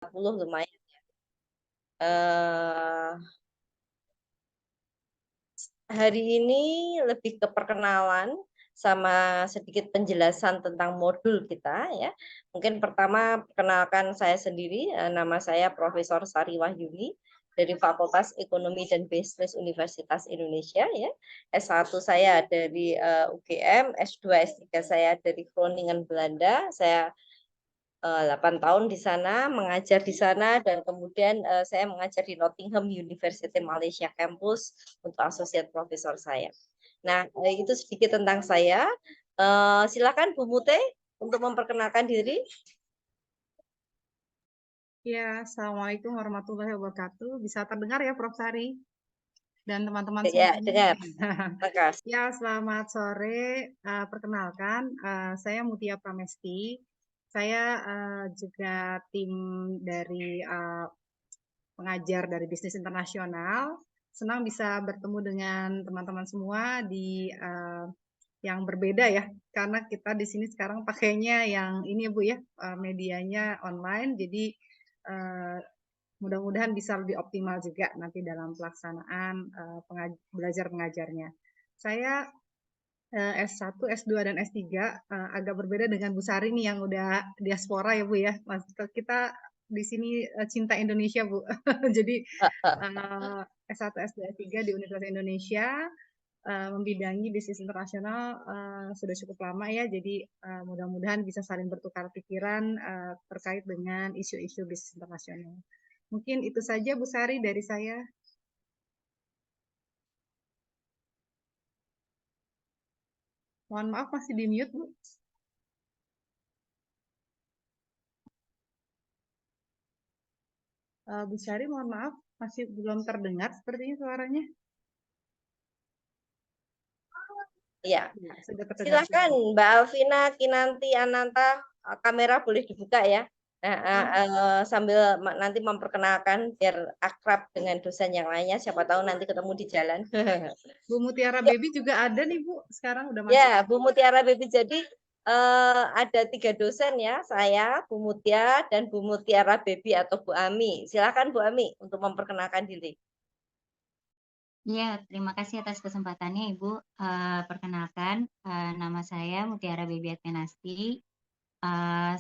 lumayan. Eee, Hari ini lebih ke perkenalan sama sedikit penjelasan tentang modul kita ya. Mungkin pertama perkenalkan saya sendiri, nama saya Profesor Sari Wahyuni dari Fakultas Ekonomi dan Bisnis Universitas Indonesia ya. S1 saya dari, UGM, S2, S3 saya dari Groningen Belanda. Saya 8 tahun di sana, mengajar di sana dan kemudian, saya mengajar di Nottingham University Malaysia Campus untuk associate profesor saya. Nah, itu sedikit tentang saya, silakan Bu Mute untuk memperkenalkan diri. Ya, Assalamualaikum warahmatullahi wabarakatuh. Bisa terdengar ya, Prof. Sari dan teman-teman Ya, semuanya. dengar. Makasih. Ya, selamat sore. Perkenalkan, saya Mutia Pramesti. Saya juga tim dari pengajar dari bisnis internasional. Senang bisa bertemu dengan teman-teman semua di yang berbeda ya, karena kita di sini sekarang pakainya yang ini ya Bu ya, medianya online. Jadi mudah-mudahan bisa lebih optimal juga nanti dalam pelaksanaan belajar mengajarnya. Saya S1, S2, dan S3 agak berbeda dengan Bu Sari nih yang udah diaspora ya Bu ya. Kita di sini cinta Indonesia Bu. Jadi S1, S2, S3 di Universitas Indonesia membidangi bisnis internasional sudah cukup lama ya. Jadi mudah-mudahan bisa saling bertukar pikiran terkait dengan isu-isu bisnis internasional. Mungkin itu saja Bu Sari dari saya. Mohon maaf masih di mute Bu. Bu Sari mohon maaf masih belum terdengar sepertinya suaranya. Iya. Ya, sudah terdengar Silakan sudah. Mbak Alvina, Kinanti, Ananta, kamera boleh dibuka ya. Nah, sambil nanti memperkenalkan biar akrab dengan dosen yang lainnya, siapa tahu nanti ketemu di jalan. Bu Mutiara Ya, Baby juga ada nih Bu, sekarang udah masuk. ya, Bu Mutiara Baby. Jadi ada 3 dosen ya, saya, Bu Mutia, dan Bu Mutiara Baby atau Bu Ami. Silakan Bu Ami untuk memperkenalkan diri. Iya, terima kasih atas kesempatannya Ibu. Perkenalkan, nama saya Mutiara Baby Atmenasti.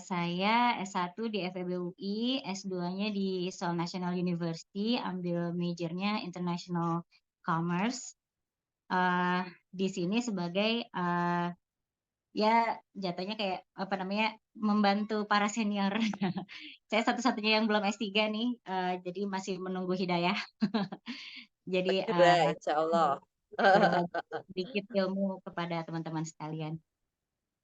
Saya S1 di FEB UI, S2-nya di Seoul National University, ambil majornya International Commerce. Di sini sebagai ya jatuhnya kayak apa namanya membantu para senior. Saya satu-satunya yang belum S3 nih, jadi masih menunggu hidayah. Jadi Segera, insya Allah. berbagi sedikit ilmu kepada teman-teman sekalian.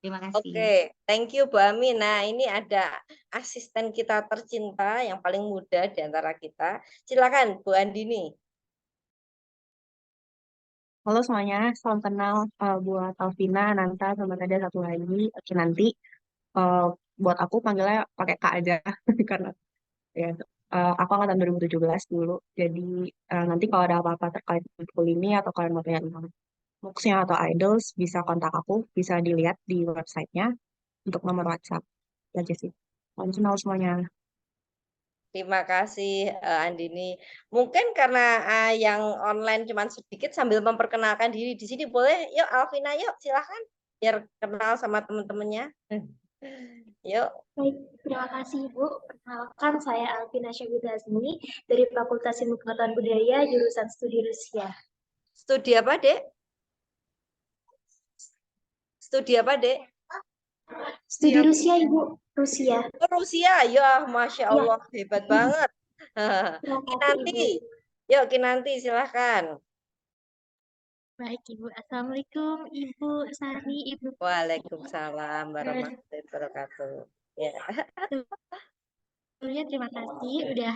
Terima kasih. Oke, thank you Bu Ami. Nah, ini ada asisten kita tercinta yang paling muda di antara kita. Silakan Bu Andini. Halo semuanya, salam kenal buat Alvina, Nanta, sama tadi ada satu lagi, Kinanti. Eh, buat aku panggilnya pakai Kak aja, karena ya, aku angkatan 2017 dulu. Jadi nanti kalau ada apa-apa terkait buku ini atau kalian mau tanya tentang MOOCs-nya atau idols, bisa kontak aku, bisa dilihat di websitenya untuk nomor WhatsApp. Itu aja sih. Salam kenal semuanya. Terima kasih Andini. Mungkin karena yang online cuman sedikit sambil memperkenalkan diri di sini boleh. Yuk Alvina, yuk silahkan biar kenal sama teman-temannya. Yuk. Baik, terima kasih Ibu. Perkenalkan, saya Alvina Syabida Azmi dari Fakultas Ilmu Pengetahuan Budaya, jurusan Studi Rusia. Studi apa, Dek? Studi apa, Dek? Studi Rusia, Ibu. Rusia. Oh, Rusia, ya, Masya Ya, Allah, hebat banget. terima kasih Kinanti, Ibu. yuk Kinanti silahkan. Baik Ibu. Assalamualaikum Ibu Sari, Ibu. Waalaikumsalam warahmatullahi wabarakatuh. Ya. Sebelumnya terima kasih udah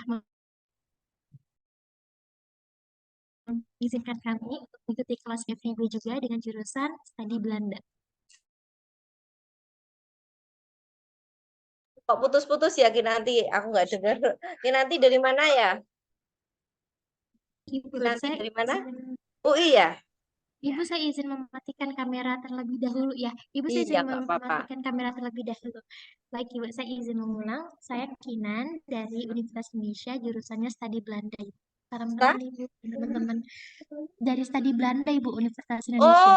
mengizinkan kami untuk mengikuti kelas FEB juga dengan jurusan Studi Belanda. Kok putus-putus ya Kinanti? Aku nggak dengar. Kinanti dari mana ya? Ibu, Kinanti saya dari mana? UI ya? Ibu saya izin mematikan kamera terlebih dahulu ya. Ibu saya Iya, izin nggak apa-apa. mematikan kamera terlebih dahulu. Baik Ibu, saya izin mengulang. Saya Kinan dari Universitas Indonesia, jurusannya Studi Belanda. Ibu. Salam Sa? kenal Ibu, teman-teman. Dari Studi Belanda Ibu, Universitas Indonesia.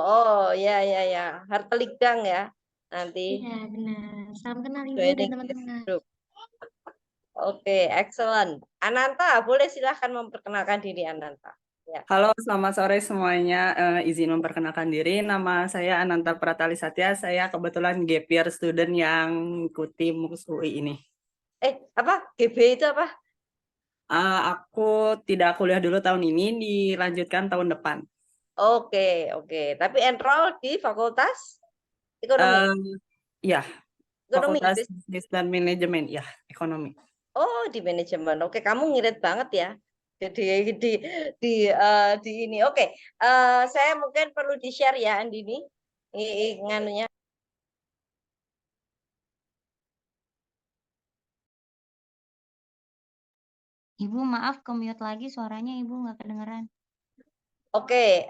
Oh, ya. Harteligdang ya. Nanti Iya, benar. Salam kenal Ibu dan joining this teman-teman. group. Oke, excellent. Ananta, boleh silahkan memperkenalkan diri Ananta. Ya. Halo, selamat sore semuanya. Izin memperkenalkan diri. Nama saya Ananta Pratali Satya. Saya kebetulan gap year student yang ikuti MUKS UI ini. Apa? GB itu apa? Aku tidak kuliah dulu tahun ini, dilanjutkan tahun depan. Oke. Tapi enroll di Fakultas Ekonomi. Ya, Ekonomi. Fakultas Bisnis dan Manajemen, ya, ekonomi. Oh, di manajemen. Oke, kamu ngirit banget ya. Jadi di ini. Oke, saya mungkin perlu di-share ya Andini. Nganunya. Ibu maaf ke-mute lagi suaranya Ibu nggak kedengeran. Oke,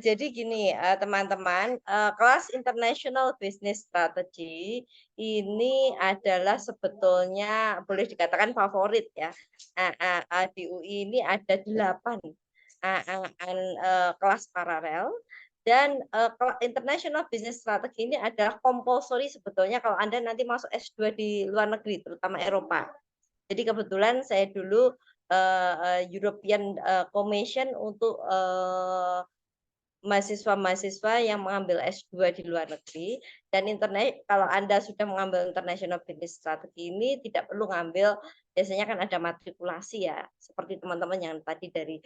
jadi gini teman-teman, kelas International Business Strategy ini adalah sebetulnya boleh dikatakan favorit ya. Di UI ini ada 8 kelas paralel dan International Business Strategy ini adalah compulsory sebetulnya kalau Anda nanti masuk S2 di luar negeri, terutama Eropa. Jadi kebetulan saya dulu European Commission untuk mahasiswa-mahasiswa yang mengambil S2 di luar negeri dan internet kalau Anda sudah mengambil International Business Strategy ini tidak perlu ngambil biasanya kan ada matrikulasi ya seperti teman-teman yang tadi dari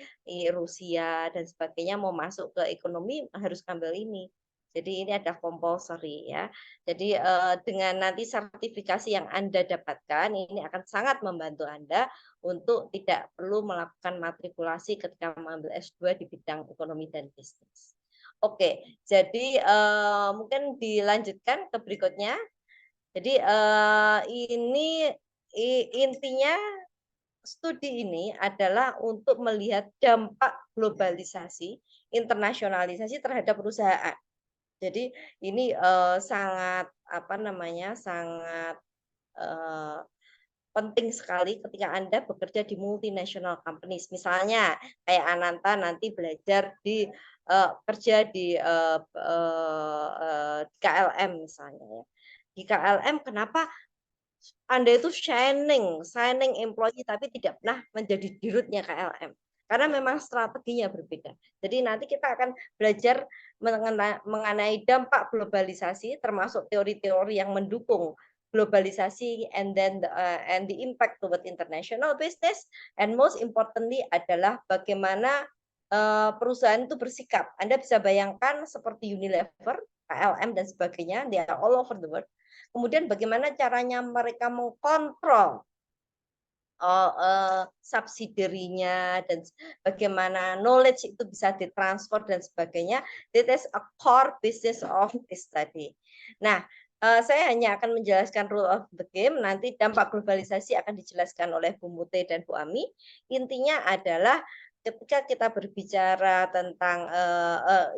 Rusia dan sebagainya mau masuk ke ekonomi harus ngambil ini. Jadi ini ada compulsory ya. Jadi dengan nanti sertifikasi yang Anda dapatkan ini akan sangat membantu Anda untuk tidak perlu melakukan matrikulasi ketika mengambil S2 di bidang ekonomi dan bisnis. Oke, jadi mungkin dilanjutkan ke berikutnya. Jadi ini intinya studi ini adalah untuk melihat dampak globalisasi, internasionalisasi terhadap perusahaan. Jadi ini sangat sangat penting sekali ketika Anda bekerja di multinational companies. Misalnya kayak Ananta nanti belajar di kerja di KLM misalnya ya. Di KLM kenapa Anda itu shining employee tapi tidak pernah menjadi dirutnya KLM. Karena memang strateginya berbeda. Jadi nanti kita akan belajar mengenai dampak globalisasi termasuk teori-teori yang mendukung globalisasi and the impact toward international business and most importantly adalah bagaimana perusahaan itu bersikap. Anda bisa bayangkan seperti Unilever, KLM dan sebagainya, they are all over the world. Kemudian bagaimana caranya mereka mengkontrol subsidiarinya dan bagaimana knowledge itu bisa ditransfer dan sebagainya. That is a core business of this study. Nah, saya hanya akan menjelaskan rule of the game. Nanti dampak globalisasi akan dijelaskan oleh Bu Mute dan Bu Ami. Intinya adalah ketika kita berbicara tentang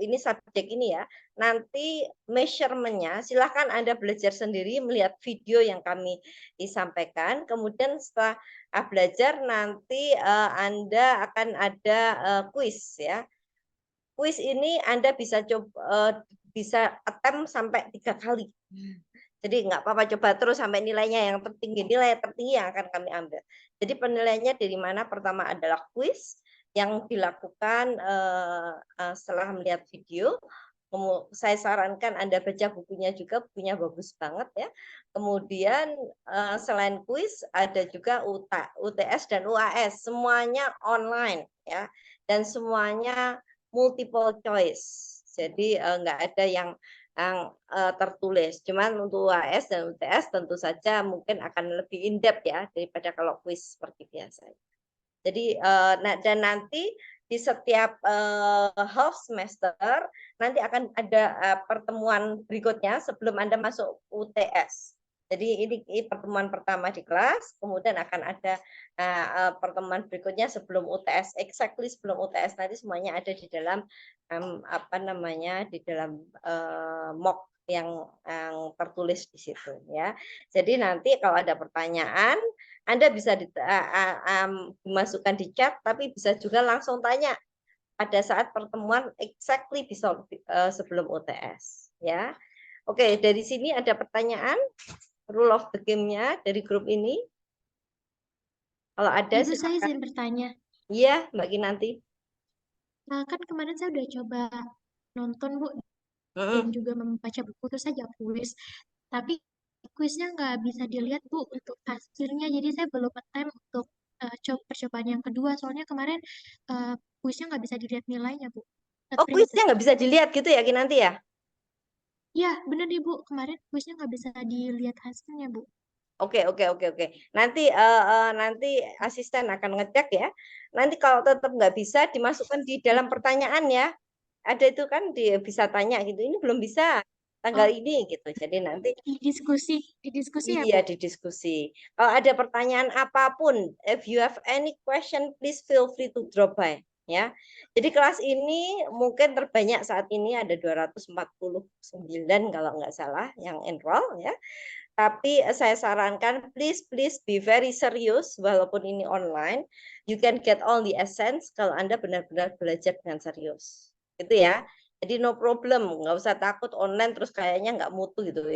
ini subjek ini ya, nanti measurement-nya silahkan Anda belajar sendiri melihat video yang kami disampaikan. Kemudian setelah belajar nanti Anda akan ada kuis ya. Kuis ini Anda bisa bisa attempt sampai 3 kali. Jadi nggak apa-apa coba terus sampai nilainya yang tertinggi, nilai tertinggi yang akan kami ambil. Jadi penilaiannya dari mana? Pertama adalah kuis yang dilakukan setelah melihat video. Saya sarankan Anda baca bukunya juga, bukunya bagus banget ya. Kemudian selain kuis ada juga UTS dan UAS, semuanya online ya. Dan semuanya multiple choice. Jadi nggak ada yang tertulis. Cuman untuk UAS dan UTS tentu saja mungkin akan lebih in-depth ya daripada kalau kuis seperti biasa. Jadi dan nanti di setiap half semester nanti akan ada pertemuan berikutnya sebelum Anda masuk UTS. Jadi ini pertemuan pertama di kelas, kemudian akan ada pertemuan berikutnya sebelum UTS, exactly sebelum UTS nanti semuanya ada di dalam apa namanya di dalam mock yang tertulis di situ ya. Jadi nanti kalau ada pertanyaan Anda bisa dimasukkan di chat, tapi bisa juga langsung tanya pada saat pertemuan exactly bisa sebelum UTS ya. Oke, dari sini ada pertanyaan rule of the game-nya dari grup ini? Kalau ada Ibu, saya silakan. izin bertanya. Iya, Mbak Kinanti. Kan kemarin saya udah coba nonton, Bu, Mm-mm. dan juga membaca buku, terus saja kuis. Tapi kuisnya nggak bisa dilihat, Bu, untuk hasilnya. Jadi saya belum attempt untuk percobaan yang kedua. Soalnya kemarin kuisnya nggak bisa dilihat nilainya, Bu. Oh, kuisnya nggak bisa dilihat gitu ya, Kinanti ya? Iya, bener nih, Bu. Kemarin kuisnya nggak bisa dilihat hasilnya, Bu. Oke. Nanti nanti asisten akan ngecek ya. Nanti kalau tetap nggak bisa, dimasukkan di dalam pertanyaan ya. Ada itu kan bisa tanya gitu. Ini belum bisa tanggal Oh, ini gitu. Jadi nanti di diskusi ya, iya Bu. didiskusi. Kalau ada pertanyaan apapun, if you have any question, please feel free to drop by. Ya, jadi kelas ini mungkin terbanyak saat ini ada 249 kalau nggak salah yang enroll ya. Tapi saya sarankan please be very serius walaupun ini online. You can get all the essence kalau Anda benar-benar belajar dengan serius. Gitu ya. Jadi no problem, nggak usah takut online terus kayaknya nggak mutu gitu.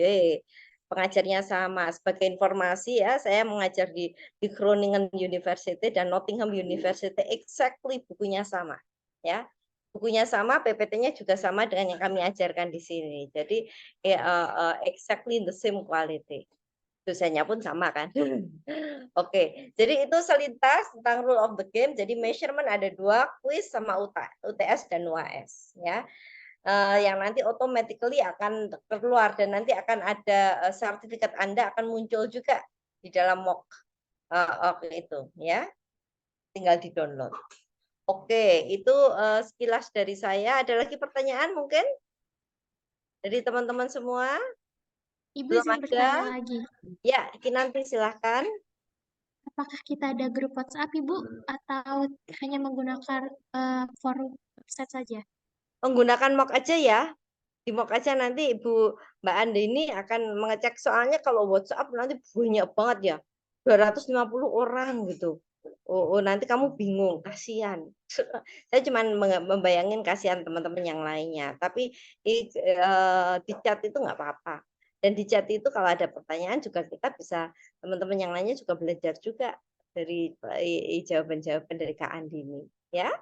Pengajarnya sama. Sebagai informasi ya, saya mengajar di Groningen University dan Nottingham University, exactly bukunya sama. Ya, bukunya sama, PPT-nya juga sama dengan yang kami ajarkan di sini. Jadi exactly the same quality. Dosennya pun sama kan. Oke, jadi itu selintas tentang rule of the game. Jadi measurement ada 2, quiz sama UTS dan UAS ya. Yang nanti automatically akan keluar dan nanti akan ada sertifikat Anda akan muncul juga di dalam mock itu ya. Tinggal di-download. Oke, itu sekilas dari saya. Ada lagi pertanyaan mungkin dari teman-teman semua? Ibu Belum izin ada? bertanya lagi. Ya, Kinanti silahkan. Apakah kita ada grup WhatsApp, Ibu, atau hanya menggunakan forum website saja? Menggunakan mock aja ya. Di mock aja nanti Mbak Andini akan mengecek soalnya kalau WhatsApp nanti banyak banget ya. 250 orang gitu. Nanti kamu bingung, kasihan. Saya cuma membayangin kasihan teman-teman yang lainnya. Tapi di chat itu nggak apa-apa. Dan di chat itu kalau ada pertanyaan juga kita bisa, teman-teman yang lainnya juga belajar juga dari jawaban-jawaban dari Kak Andini. Ya,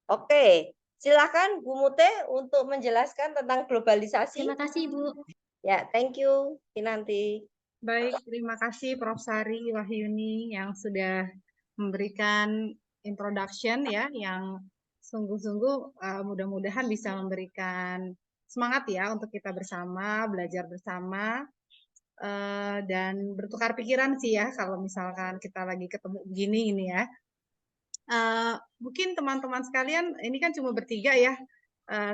oke. Silakan Bu Mute untuk menjelaskan tentang globalisasi. Terima kasih, Ibu. Ya, thank you, Kinanti. Baik, terima kasih Prof. Sari Wahyuni yang sudah memberikan introduction ya, yang sungguh-sungguh mudah-mudahan bisa memberikan semangat ya untuk kita bersama, belajar bersama, dan bertukar pikiran sih ya kalau misalkan kita lagi ketemu begini ini ya. Mungkin teman-teman sekalian, ini kan cuma bertiga ya.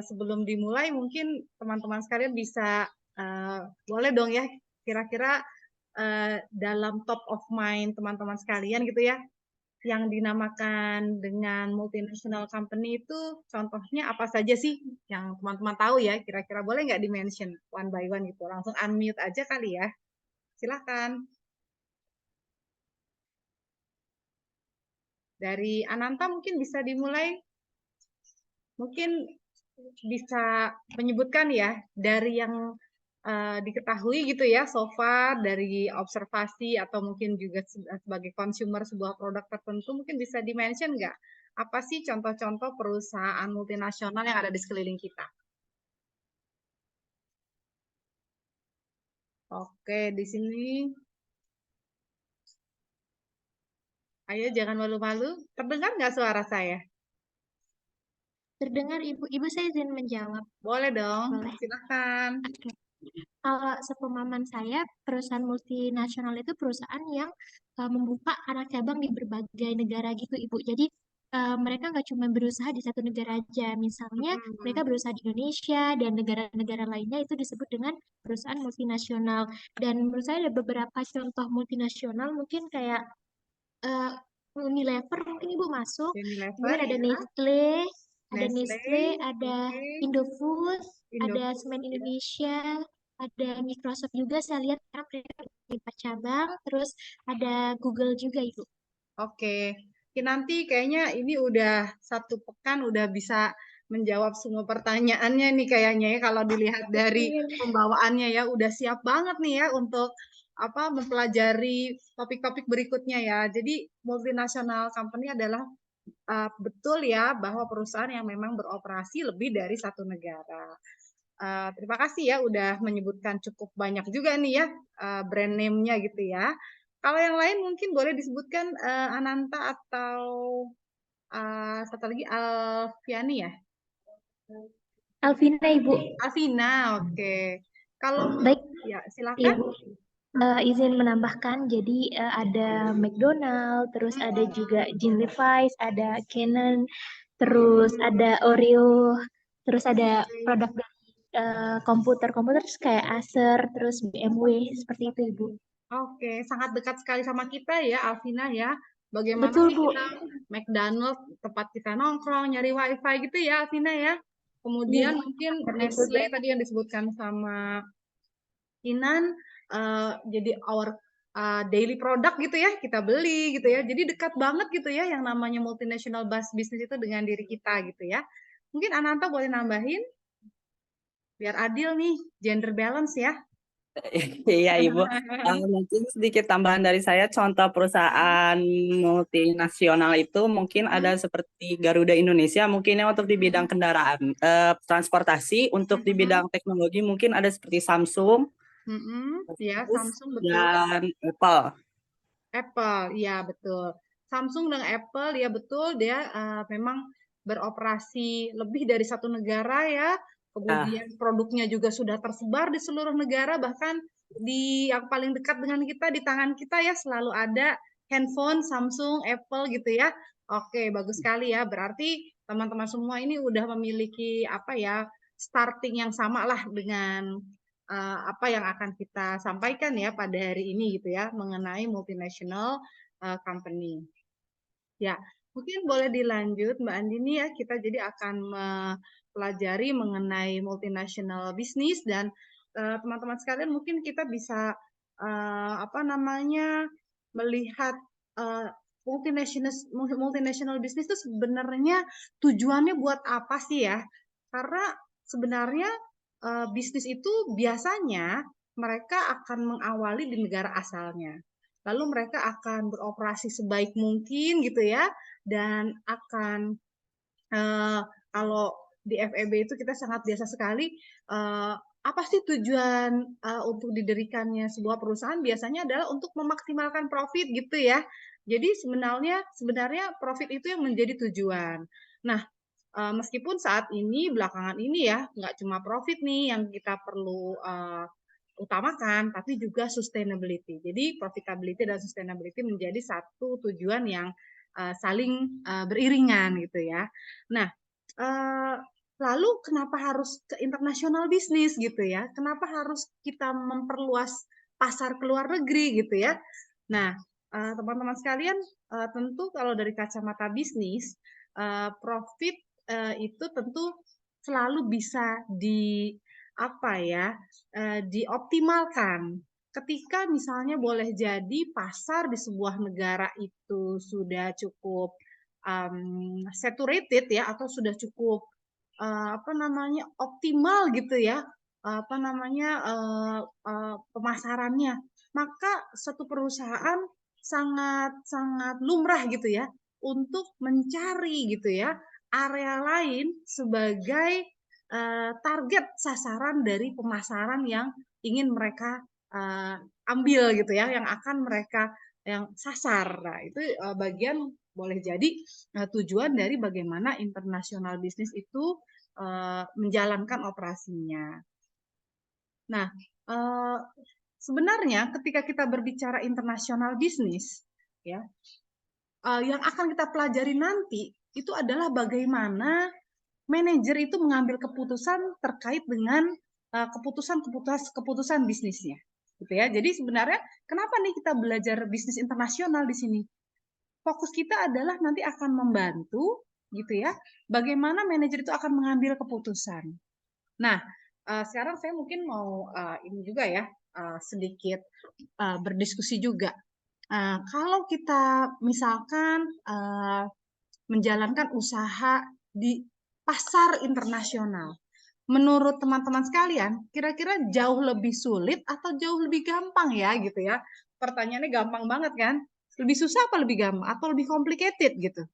Sebelum dimulai mungkin teman-teman sekalian bisa boleh dong ya kira-kira dalam top of mind teman-teman sekalian gitu ya, yang dinamakan dengan multinational company itu contohnya apa saja sih yang teman-teman tahu ya, kira-kira boleh nggak di-mention one by one gitu, langsung unmute aja kali ya, silakan. Dari Ananta mungkin bisa dimulai, mungkin bisa menyebutkan ya dari yang diketahui gitu ya so far dari observasi atau mungkin juga sebagai consumer sebuah produk tertentu, mungkin bisa di-mention nggak apa sih contoh-contoh perusahaan multinasional yang ada di sekeliling kita? Oke, di sini ayo jangan malu-malu. Terdengar nggak suara saya? Terdengar, Ibu. Ibu, saya izin menjawab. Boleh dong, Boleh. silakan. Oke. Kalau sepemahaman saya, perusahaan multinasional itu perusahaan yang membuka anak cabang di berbagai negara gitu, Ibu. Jadi mereka nggak cuma berusaha di satu negara aja. Misalnya mereka berusaha di Indonesia dan negara-negara lainnya itu disebut dengan perusahaan multinasional. Dan menurut saya ada beberapa contoh multinasional mungkin kayak Unilever mungkin Ibu masuk. Unilever Kemudian ada ya, Nestle, ada oke, Indofood, ada Indofood Semen ya. Indonesia, ada Microsoft juga saya lihat sekarang mereka punya 4 cabang, terus ada Google juga Ibu. Oke, nanti kayaknya ini udah 1 pekan udah bisa menjawab semua pertanyaannya nih kayaknya ya kalau dilihat dari pembawaannya ya udah siap banget nih ya untuk mempelajari topik-topik berikutnya ya. Jadi multinational company adalah betul ya bahwa perusahaan yang memang beroperasi lebih dari satu negara. Terima kasih ya udah menyebutkan cukup banyak juga nih ya brand name-nya gitu ya. Kalau yang lain mungkin boleh disebutkan Ananta atau satu lagi Alfiani ya? Alvina Ibu. Alvina, oke. Kalau Baik, ya silakan. Ibu. Izin menambahkan, jadi ada McDonald, terus ada juga Jean Levi's, ada Canon, terus ada Oreo, terus ada produk dari komputer kayak Acer, terus BMW, seperti itu Ibu. Oke, sangat dekat sekali sama kita ya, Alvina ya. Bagaimana Betul sih Bu. kita McDonald tempat kita nongkrong, nyari wifi gitu ya, Alvina ya. Kemudian Iya, mungkin seperti itu, Nestle Bu. tadi yang disebutkan sama Inan, jadi our daily product gitu ya, kita beli gitu ya. Jadi dekat banget gitu ya yang namanya multinational business itu dengan diri kita gitu ya. Mungkin Ananta boleh nambahin biar adil nih, gender balance ya. Iya, Ibu. Mungkin sedikit tambahan dari saya, contoh perusahaan multinasional itu mungkin ada seperti Garuda Indonesia, mungkin yang untuk di bidang kendaraan, transportasi, untuk di bidang teknologi mungkin ada seperti Samsung, Ya, Asus, Samsung betul. dan Apple. Apple, ya betul. Samsung dan Apple, ya betul, dia memang beroperasi lebih dari satu negara ya. Kemudian produknya juga sudah tersebar di seluruh negara, bahkan di yang paling dekat dengan kita, di tangan kita ya selalu ada handphone Samsung, Apple gitu ya. Oke, bagus sekali ya. Berarti teman-teman semua ini udah memiliki starting yang sama lah dengan apa yang akan kita sampaikan ya pada hari ini gitu ya mengenai multinational company. Ya, mungkin boleh dilanjut Mbak Andini ya, kita jadi akan mempelajari mengenai multinational business dan teman-teman sekalian mungkin kita bisa melihat multinational business itu sebenarnya tujuannya buat apa sih ya? Karena sebenarnya bisnis itu biasanya mereka akan mengawali di negara asalnya. Lalu mereka akan beroperasi sebaik mungkin gitu ya, dan akan kalau di FEB itu kita sangat biasa sekali apa sih tujuan untuk didirikannya sebuah perusahaan biasanya adalah untuk memaksimalkan profit gitu ya. Jadi sebenarnya profit itu yang menjadi tujuan. Nah, meskipun saat ini belakangan ini ya nggak cuma profit nih yang kita perlu utamakan, tapi juga sustainability. Jadi profitability dan sustainability menjadi satu tujuan yang saling beriringan gitu ya. Nah, lalu kenapa harus ke internasional bisnis gitu ya? Kenapa harus kita memperluas pasar ke luar negeri gitu ya? Nah, teman-teman sekalian, tentu kalau dari kacamata bisnis, profit itu tentu selalu bisa dioptimalkan. Ketika misalnya boleh jadi pasar di sebuah negara itu sudah cukup saturated ya atau sudah cukup optimal gitu ya pemasarannya, maka satu perusahaan sangat sangat lumrah gitu ya untuk mencari gitu ya area lain sebagai target sasaran dari pemasaran yang ingin mereka ambil gitu ya, yang akan mereka yang sasar. Nah, itu bagian boleh jadi tujuan dari bagaimana internasional bisnis itu menjalankan operasinya. Nah, sebenarnya ketika kita berbicara internasional bisnis, ya, yang akan kita pelajari nanti itu adalah bagaimana manajer itu mengambil keputusan terkait dengan keputusan bisnisnya, gitu ya. Jadi sebenarnya kenapa nih kita belajar bisnis internasional di sini? Fokus kita adalah nanti akan membantu, gitu ya, bagaimana manajer itu akan mengambil keputusan. Nah, sekarang saya mungkin mau ini juga ya, sedikit berdiskusi juga. Kalau kita misalkan menjalankan usaha di pasar internasional, menurut teman-teman sekalian, kira-kira jauh lebih sulit atau jauh lebih gampang ya gitu ya? Pertanyaannya gampang banget kan? Lebih susah apa lebih gampang atau lebih complicated gitu?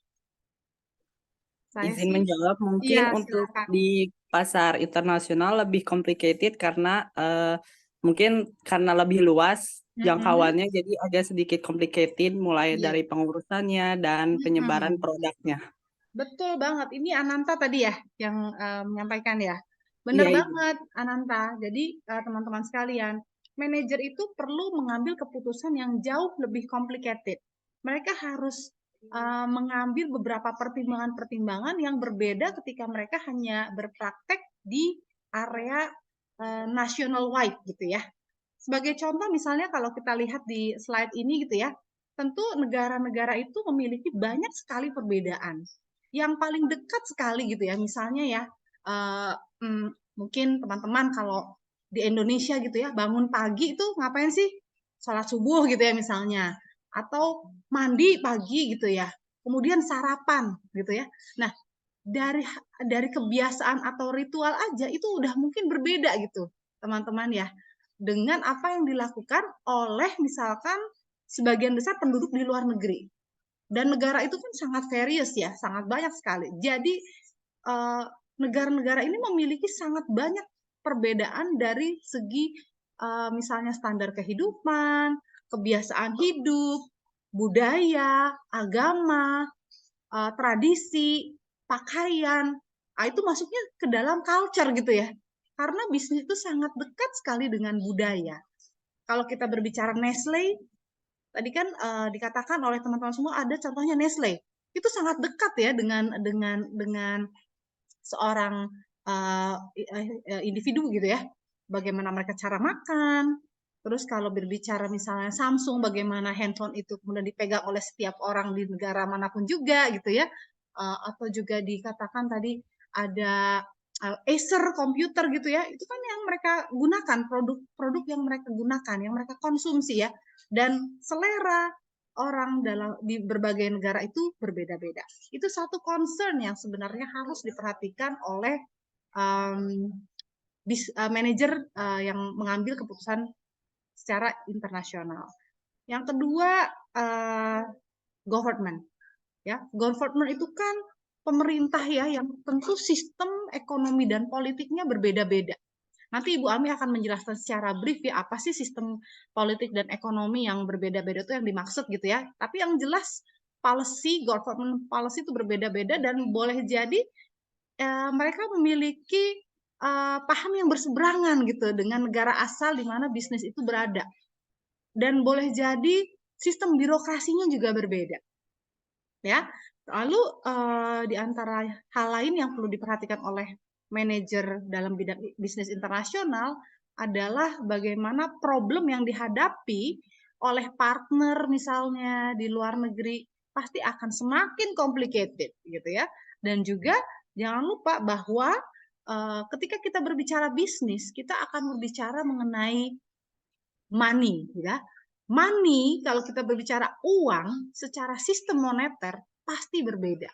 Saya Izin sih, menjawab, mungkin iya untuk silakan. di pasar internasional lebih complicated karena mungkin karena lebih luas jangkauannya, jadi agak sedikit complicated mulai Iya. dari pengurusannya dan penyebaran produknya. Betul banget. Ini Ananta tadi ya yang menyampaikan ya. Iya, Benar Ibu. banget Ananta. Jadi teman-teman sekalian, manajer itu perlu mengambil keputusan yang jauh lebih complicated. Mereka harus mengambil beberapa pertimbangan-pertimbangan yang berbeda ketika mereka hanya berpraktek di area national wide gitu ya. Sebagai contoh misalnya kalau kita lihat di slide ini gitu ya, tentu negara-negara itu memiliki banyak sekali perbedaan. Yang paling dekat sekali gitu ya, misalnya ya, mungkin teman-teman kalau di Indonesia gitu ya, bangun pagi itu ngapain sih? Sholat subuh gitu ya misalnya, atau mandi pagi gitu ya, kemudian sarapan gitu ya. Nah, dari kebiasaan atau ritual aja itu udah mungkin berbeda gitu, teman-teman ya, dengan apa yang dilakukan oleh misalkan sebagian besar penduduk di luar negeri. Dan negara itu kan sangat various ya, sangat banyak sekali. Jadi negara-negara ini memiliki sangat banyak perbedaan dari segi misalnya standar kehidupan, kebiasaan hidup, budaya, agama, tradisi, pakaian. Itu masuknya ke dalam culture gitu ya. Karena bisnis itu sangat dekat sekali dengan budaya. Kalau kita berbicara Nestle, tadi kan dikatakan oleh teman-teman semua ada contohnya Nestle. Itu sangat dekat ya dengan seorang individu gitu ya. Bagaimana mereka cara makan. Terus kalau berbicara misalnya Samsung, bagaimana handphone itu kemudian dipegang oleh setiap orang di negara manapun juga gitu ya. Atau juga dikatakan tadi ada Acer komputer gitu ya. Itu kan yang mereka gunakan, produk-produk yang mereka gunakan, yang mereka konsumsi ya. Dan selera orang di berbagai negara itu berbeda-beda. Itu satu concern yang sebenarnya harus diperhatikan oleh manajer yang mengambil keputusan secara internasional. Yang kedua, government. Ya, government itu kan pemerintah ya, yang tentu sistem ekonomi dan politiknya berbeda-beda. Nanti Ibu Ami akan menjelaskan secara brief ya apa sih sistem politik dan ekonomi yang berbeda-beda itu yang dimaksud gitu ya. Tapi yang jelas government policy itu berbeda-beda dan boleh jadi mereka memiliki paham yang berseberangan gitu dengan negara asal di mana bisnis itu berada. Dan boleh jadi sistem birokrasinya juga berbeda. Ya. Lalu di antara hal lain yang perlu diperhatikan oleh manajer dalam bidang bisnis internasional adalah bagaimana problem yang dihadapi oleh partner misalnya di luar negeri pasti akan semakin complicated gitu ya. Dan juga jangan lupa bahwa ketika kita berbicara bisnis, kita akan berbicara mengenai money ya. Money kalau kita berbicara uang secara sistem moneter pasti berbeda.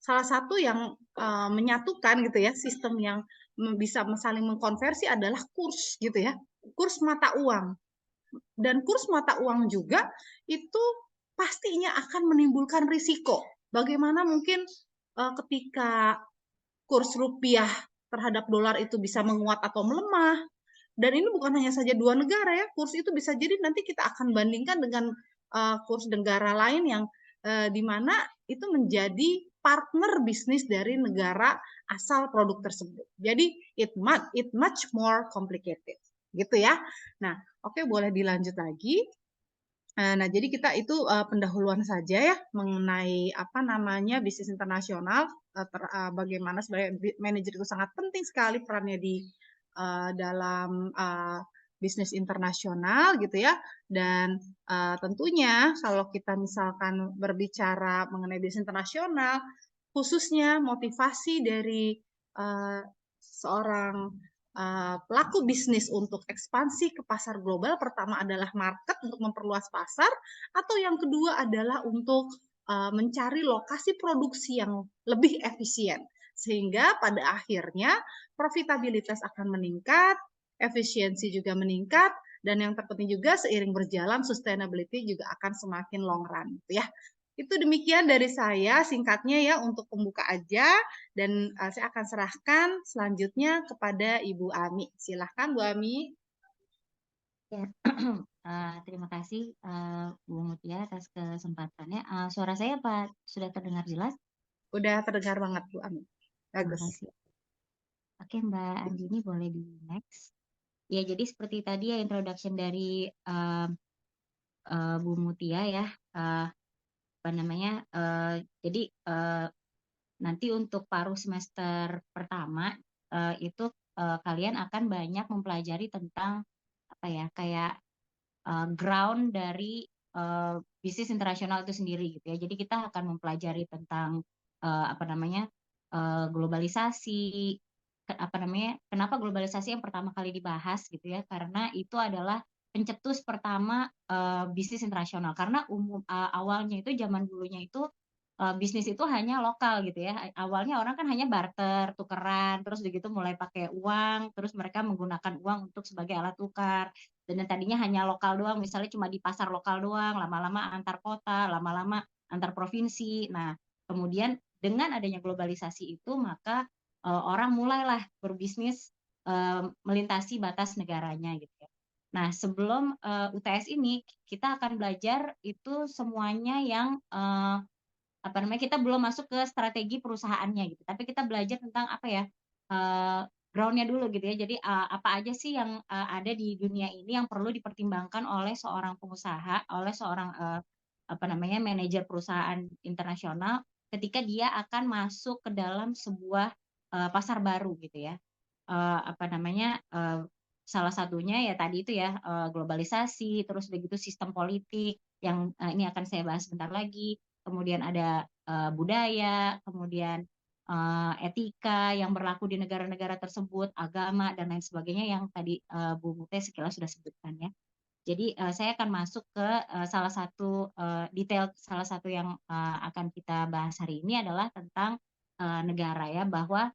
Salah satu yang menyatukan gitu ya, sistem yang bisa saling mengkonversi adalah kurs gitu ya, kurs mata uang. Dan kurs mata uang juga itu pastinya akan menimbulkan risiko. Bagaimana mungkin ketika kurs rupiah terhadap dolar itu bisa menguat atau melemah. Dan ini bukan hanya saja dua negara ya, kurs itu bisa jadi nanti kita akan bandingkan dengan kurs negara lain yang di mana itu menjadi partner bisnis dari negara asal produk tersebut. Jadi it much more complicated, gitu ya. Nah, oke, boleh dilanjut lagi. Nah, jadi kita itu pendahuluan saja ya mengenai apa namanya bisnis internasional, bagaimana sebagai manajer itu sangat penting sekali perannya di dalam bisnis internasional gitu ya. Dan tentunya kalau kita misalkan berbicara mengenai bisnis internasional, khususnya motivasi dari seorang pelaku bisnis untuk ekspansi ke pasar global, pertama adalah market untuk memperluas pasar, atau yang kedua adalah untuk mencari lokasi produksi yang lebih efisien, sehingga pada akhirnya profitabilitas akan meningkat, efisiensi juga meningkat, dan yang terpenting juga seiring berjalan sustainability juga akan semakin long run, ya. Itu demikian dari saya singkatnya ya untuk pembuka aja, dan saya akan serahkan selanjutnya kepada Ibu Ami. Silahkan Bu Ami. Ya, terima kasih Bu Mutia atas kesempatannya. Suara saya Pak sudah terdengar jelas? Udah terdengar banget Bu Ami. Terima Bagus. kasih. Oke Mbak Andini boleh di next. Ya jadi seperti tadi ya introduction dari Bu Mutia ya. Apa namanya? Jadi nanti untuk paruh semester pertama itu kalian akan banyak mempelajari tentang apa ya kayak ground dari bisnis internasional itu sendiri gitu ya. Jadi kita akan mempelajari tentang apa namanya globalisasi, apa namanya kenapa globalisasi yang pertama kali dibahas gitu ya? Karena itu adalah pencetus pertama bisnis internasional. Karena awalnya itu zaman dulunya itu bisnis itu hanya lokal gitu ya. Awalnya orang kan hanya barter, tukeran, terus begitu mulai pakai uang, terus mereka menggunakan uang untuk sebagai alat tukar. Dan yang tadinya hanya lokal doang, misalnya cuma di pasar lokal doang, lama-lama antar kota, lama-lama antar provinsi. Nah, kemudian dengan adanya globalisasi itu, maka orang mulailah berbisnis melintasi batas negaranya gitu ya. Nah, sebelum UTS ini kita akan belajar itu semuanya yang apa namanya kita belum masuk ke strategi perusahaannya gitu, tapi kita belajar tentang apa ya groundnya dulu gitu ya. Jadi apa aja sih yang ada di dunia ini yang perlu dipertimbangkan oleh seorang pengusaha, oleh seorang apa namanya manajer perusahaan internasional ketika dia akan masuk ke dalam sebuah pasar baru gitu ya. Apa namanya salah satunya ya tadi itu ya globalisasi, terus begitu sistem politik yang ini akan saya bahas sebentar lagi. Kemudian ada budaya, kemudian etika yang berlaku di negara-negara tersebut, agama dan lain sebagainya yang tadi Bu Mute sekilas sudah sebutkan ya. Jadi saya akan masuk ke salah satu detail, salah satu yang akan kita bahas hari ini adalah tentang negara ya, bahwa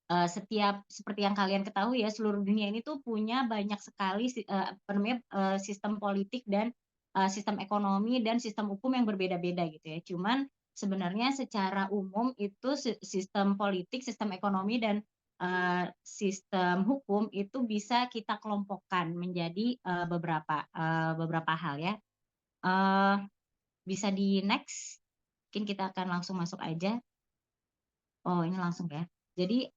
setiap seperti yang kalian ketahui ya seluruh dunia ini tuh punya banyak sekali apa namanya sistem politik dan sistem ekonomi dan sistem hukum yang berbeda-beda gitu ya. Cuman sebenarnya secara umum itu sistem politik, sistem ekonomi dan sistem hukum itu bisa kita kelompokkan menjadi beberapa hal ya. Bisa di next, mungkin kita akan langsung masuk aja. Oh, ini langsung ya. Jadi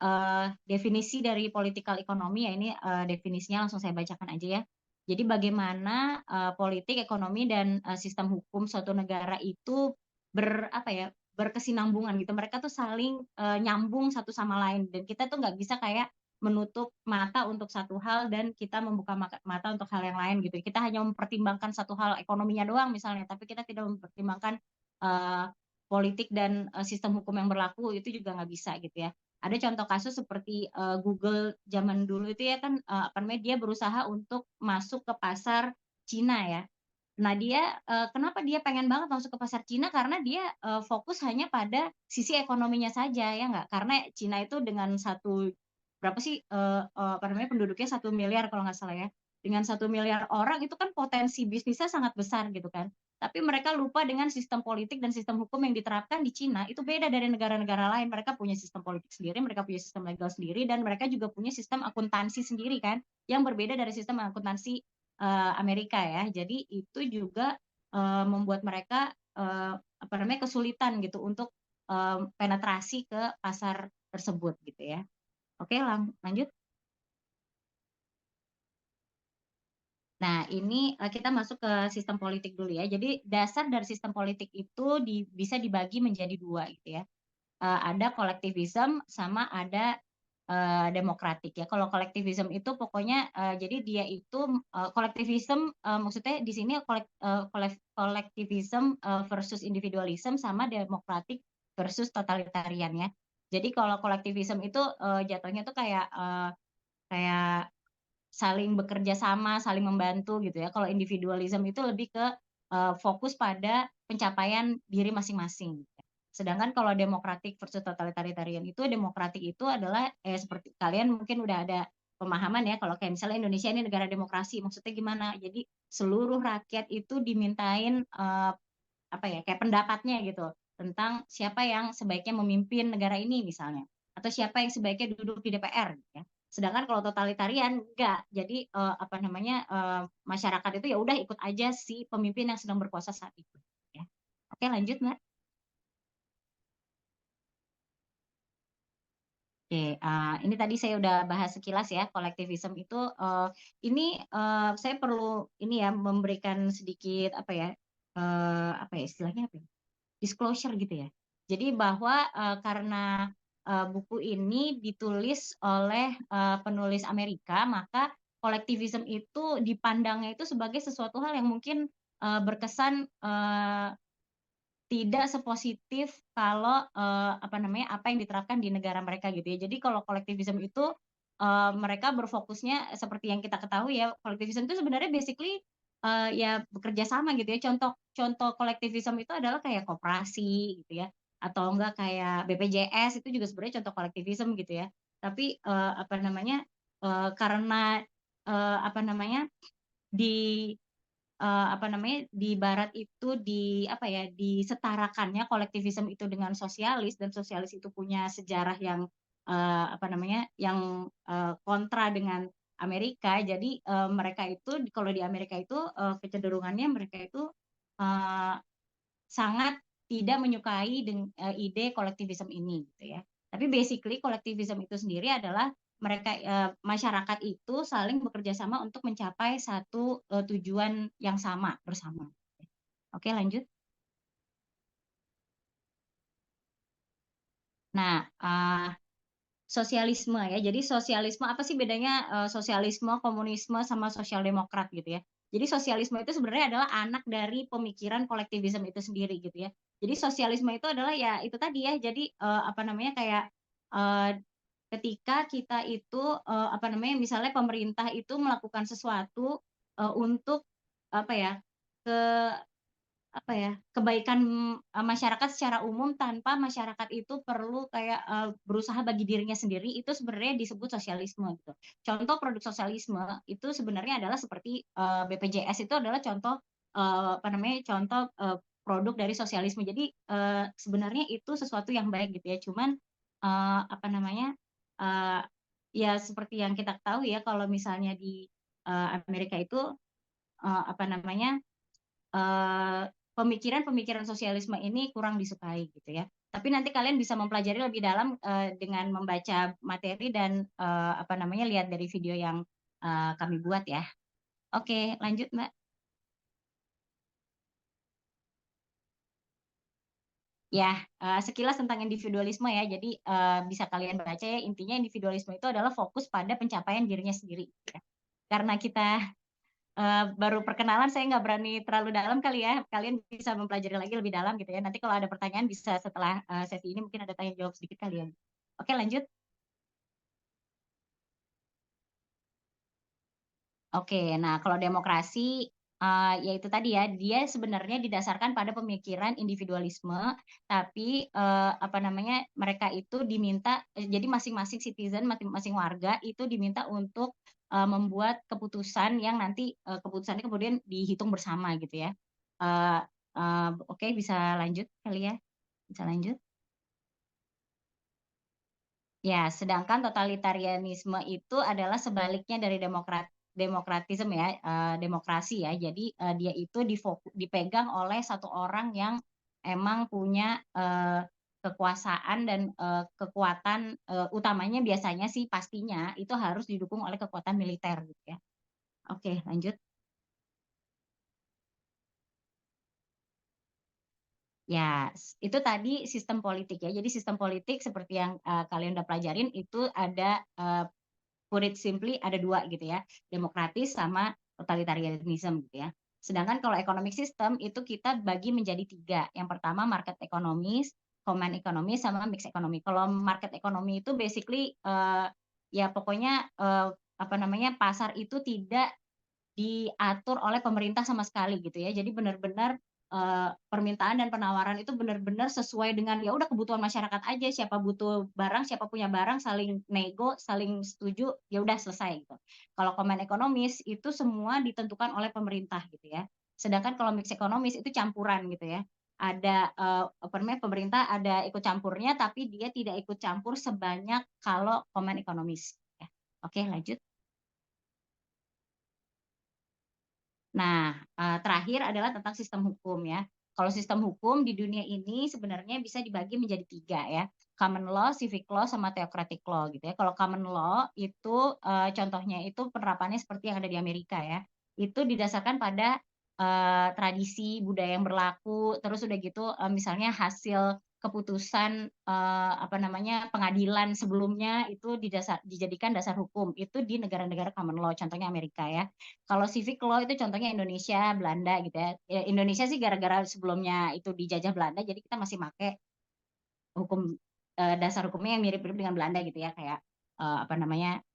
definisi dari political economy ya ini definisinya langsung saya bacakan aja ya. Jadi bagaimana politik, ekonomi dan sistem hukum suatu negara itu berkesinambungan gitu. Mereka tuh saling nyambung satu sama lain dan kita tuh nggak bisa kayak menutup mata untuk satu hal dan kita membuka mata untuk hal yang lain gitu. Kita hanya mempertimbangkan satu hal ekonominya doang misalnya, tapi kita tidak mempertimbangkan politik dan sistem hukum yang berlaku itu juga nggak bisa gitu ya. Ada contoh kasus seperti Google zaman dulu itu ya kan apa namanya dia berusaha untuk masuk ke pasar Cina ya. Nah dia kenapa dia pengen banget masuk ke pasar Cina karena dia fokus hanya pada sisi ekonominya saja ya nggak, karena Cina itu dengan berapa sih apa namanya penduduknya 1 miliar kalau nggak salah ya, dengan 1 miliar orang itu kan potensi bisnisnya sangat besar gitu kan. Tapi mereka lupa dengan sistem politik dan sistem hukum yang diterapkan di Cina itu beda dari negara-negara lain. Mereka punya sistem politik sendiri, mereka punya sistem legal sendiri, dan mereka juga punya sistem akuntansi sendiri kan, yang berbeda dari sistem akuntansi Amerika ya. Jadi itu juga membuat mereka apa namanya kesulitan gitu untuk penetrasi ke pasar tersebut gitu ya. Oke, lanjut. Nah, ini kita masuk ke sistem politik dulu ya. Jadi dasar dari sistem politik itu bisa dibagi menjadi dua gitu ya. Ada kolektivisme sama ada demokratik ya. Kalau kolektivisme itu pokoknya jadi dia itu kolektivisme maksudnya di sini kolektivisme versus individualisme sama demokratik versus totalitarian ya. Jadi kalau kolektivisme itu jatuhnya tuh kayak saling bekerja sama, saling membantu gitu ya. Kalau individualisme itu lebih ke fokus pada pencapaian diri masing-masing. Sedangkan kalau demokratik versus totalitarian itu, demokratik itu adalah seperti kalian mungkin udah ada pemahaman ya, kalau kayak misalnya Indonesia ini negara demokrasi, maksudnya gimana? Jadi seluruh rakyat itu dimintain apa ya, kayak pendapatnya gitu tentang siapa yang sebaiknya memimpin negara ini misalnya, atau siapa yang sebaiknya duduk di DPR gitu ya. Sedangkan kalau totalitarian enggak. Jadi apa namanya masyarakat itu ya udah ikut aja si pemimpin yang sedang berkuasa saat itu ya. Oke, lanjut Mbak. Oke, ini tadi saya udah bahas sekilas ya, kolektivisme itu ini saya perlu ini ya memberikan sedikit apa ya istilahnya apa ya? Disclosure gitu ya. Jadi bahwa karena buku ini ditulis oleh penulis Amerika, maka kolektivisme itu dipandangnya itu sebagai sesuatu hal yang mungkin berkesan tidak sepositif kalau apa yang diterapkan di negara mereka gitu ya. Jadi kalau kolektivisme itu mereka berfokusnya seperti yang kita ketahui ya, kolektivisme itu sebenarnya basically ya bekerja sama gitu ya. Contoh kolektivisme itu adalah kayak koperasi gitu ya, atau enggak kayak BPJS itu juga sebenarnya contoh kolektivisme gitu ya. Tapi karena di di barat itu disetarakannya kolektivisme itu dengan sosialis, dan sosialis itu punya sejarah yang kontra dengan Amerika. Jadi mereka itu kalau di Amerika itu kecenderungannya mereka itu eh, sangat tidak menyukai ide kolektivisme ini gitu ya. Tapi basically kolektivisme itu sendiri adalah mereka masyarakat itu saling bekerja sama untuk mencapai satu tujuan yang sama bersama. Oke, lanjut. Nah, sosialisme ya. Jadi sosialisme apa sih bedanya sosialisme, komunisme sama sosial demokrat gitu ya. Jadi sosialisme itu sebenarnya adalah anak dari pemikiran kolektivisme itu sendiri gitu ya. Jadi sosialisme itu adalah ya itu tadi ya. Jadi kayak uh, ketika kita itu misalnya pemerintah itu melakukan sesuatu untuk apa ya ke kebaikan masyarakat secara umum tanpa masyarakat itu perlu kayak berusaha bagi dirinya sendiri, itu sebenarnya disebut sosialisme gitu. Contoh produk sosialisme itu sebenarnya adalah seperti BPJS itu adalah contoh contoh produk dari sosialisme. Jadi sebenarnya itu sesuatu yang baik gitu ya. Cuman uh, apa namanya uh, ya seperti yang kita tahu ya, kalau misalnya di Amerika itu uh, apa namanya pemikiran-pemikiran sosialisme ini kurang disukai gitu ya. Tapi nanti kalian bisa mempelajari lebih dalam dengan membaca materi dan lihat dari video yang kami buat ya. Oke, lanjut Mbak. Ya, sekilas tentang individualisme ya. Jadi bisa kalian baca ya, intinya individualisme itu adalah fokus pada pencapaian dirinya sendiri. Ya. Karena kita baru perkenalan, saya nggak berani terlalu dalam kali ya. Kalian bisa mempelajari lagi lebih dalam gitu ya. Nanti kalau ada pertanyaan bisa setelah sesi ini mungkin ada tanya jawab sedikit kali ya. Oke, lanjut. Oke, nah kalau demokrasi ya itu tadi ya, dia sebenarnya didasarkan pada pemikiran individualisme, tapi mereka itu diminta, jadi masing-masing citizen, masing-masing warga itu diminta untuk membuat keputusan yang nanti keputusannya kemudian dihitung bersama gitu ya. Uh, Oke, bisa lanjut kali ya, bisa lanjut. Ya, sedangkan totalitarianisme itu adalah sebaliknya dari demokratisme ya, demokrasi ya. Jadi dia itu dipegang oleh satu orang yang emang punya kekuasaan dan kekuatan utamanya biasanya sih pastinya itu harus didukung oleh kekuatan militer gitu ya. Oke, lanjut. Ya, itu tadi sistem politik ya. Jadi sistem politik seperti yang kalian udah pelajarin itu ada put it simply ada dua gitu ya, demokratis sama totalitarianism gitu ya. Sedangkan kalau economic system itu kita bagi menjadi tiga. Yang pertama market economies, command economy, sama mixed economy. Kalau market economy itu basically ya pokoknya apa namanya pasar itu tidak diatur oleh pemerintah sama sekali gitu ya. Jadi benar-benar permintaan dan penawaran itu benar-benar sesuai dengan ya udah kebutuhan masyarakat aja. Siapa butuh barang, siapa punya barang, saling nego, saling setuju, ya udah selesai gitu. Kalau command ekonomis itu semua ditentukan oleh pemerintah gitu ya. Sedangkan kalau mix ekonomis itu campuran gitu ya. Ada apa namanya pemerintah ada ikut campurnya, tapi dia tidak ikut campur sebanyak kalau command ekonomis. Ya. Oke, lanjut. Nah, terakhir adalah tentang sistem hukum ya. Kalau sistem hukum di dunia ini sebenarnya bisa dibagi menjadi tiga ya. Common law, civic law, sama theocratic law gitu ya. Kalau common law itu contohnya itu penerapannya seperti yang ada di Amerika ya. Itu didasarkan pada tradisi budaya yang berlaku, terus udah gitu misalnya hasil keputusan apa namanya pengadilan sebelumnya itu dijadikan dasar hukum. Itu di negara-negara common law, contohnya Amerika ya. Kalau civic law itu contohnya Indonesia, Belanda gitu ya. Ya, Indonesia sih gara-gara sebelumnya itu dijajah Belanda, jadi kita masih pakai hukum dasar hukumnya yang mirip-mirip dengan Belanda gitu ya, kayak apa namanya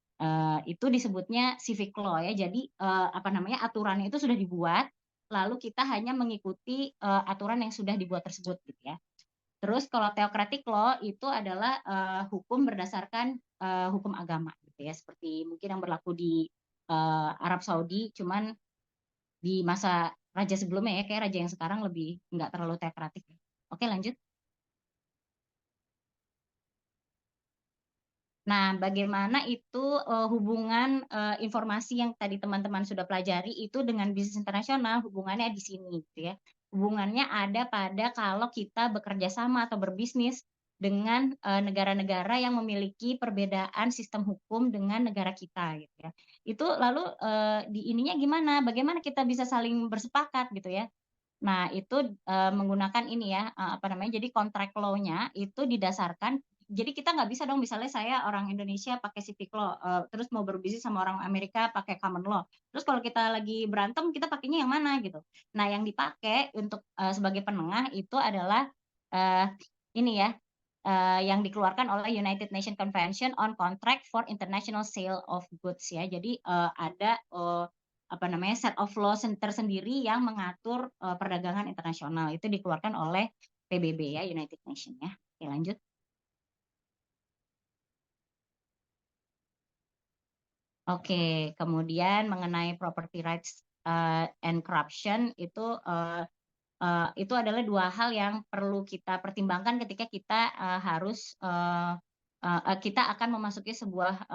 itu disebutnya civic law ya. Jadi apa namanya aturannya itu sudah dibuat, lalu kita hanya mengikuti aturan yang sudah dibuat tersebut gitu ya. Terus kalau theocratic law itu adalah hukum berdasarkan hukum agama gitu ya, seperti mungkin yang berlaku di Arab Saudi, cuman di masa raja sebelumnya ya, kayak raja yang sekarang lebih nggak terlalu teokratik. Oke, lanjut. Nah, bagaimana itu hubungan informasi yang tadi teman-teman sudah pelajari itu dengan bisnis internasional, hubungannya di sini gitu ya. Hubungannya ada pada kalau kita bekerja sama atau berbisnis dengan negara-negara yang memiliki perbedaan sistem hukum dengan negara kita gitu ya. Itu lalu di ininya gimana? Bagaimana kita bisa saling bersepakat gitu ya. Nah, itu menggunakan ini ya, apa namanya, jadi kontrak law-nya itu didasarkan, jadi kita nggak bisa dong, misalnya saya orang Indonesia pakai civic law, terus mau berbisnis sama orang Amerika pakai common law. Terus kalau kita lagi berantem, kita pakainya yang mana gitu. Nah, yang dipakai untuk sebagai penengah itu adalah uh, ini ya, yang dikeluarkan oleh United Nations Convention on Contract for International Sale of Goods ya. Jadi ada apa namanya set of law tersendiri yang mengatur perdagangan internasional, itu dikeluarkan oleh PBB ya, United Nations ya. Oke, lanjut. Oke, kemudian mengenai property rights and corruption itu adalah dua hal yang perlu kita pertimbangkan ketika kita harus kita akan memasuki sebuah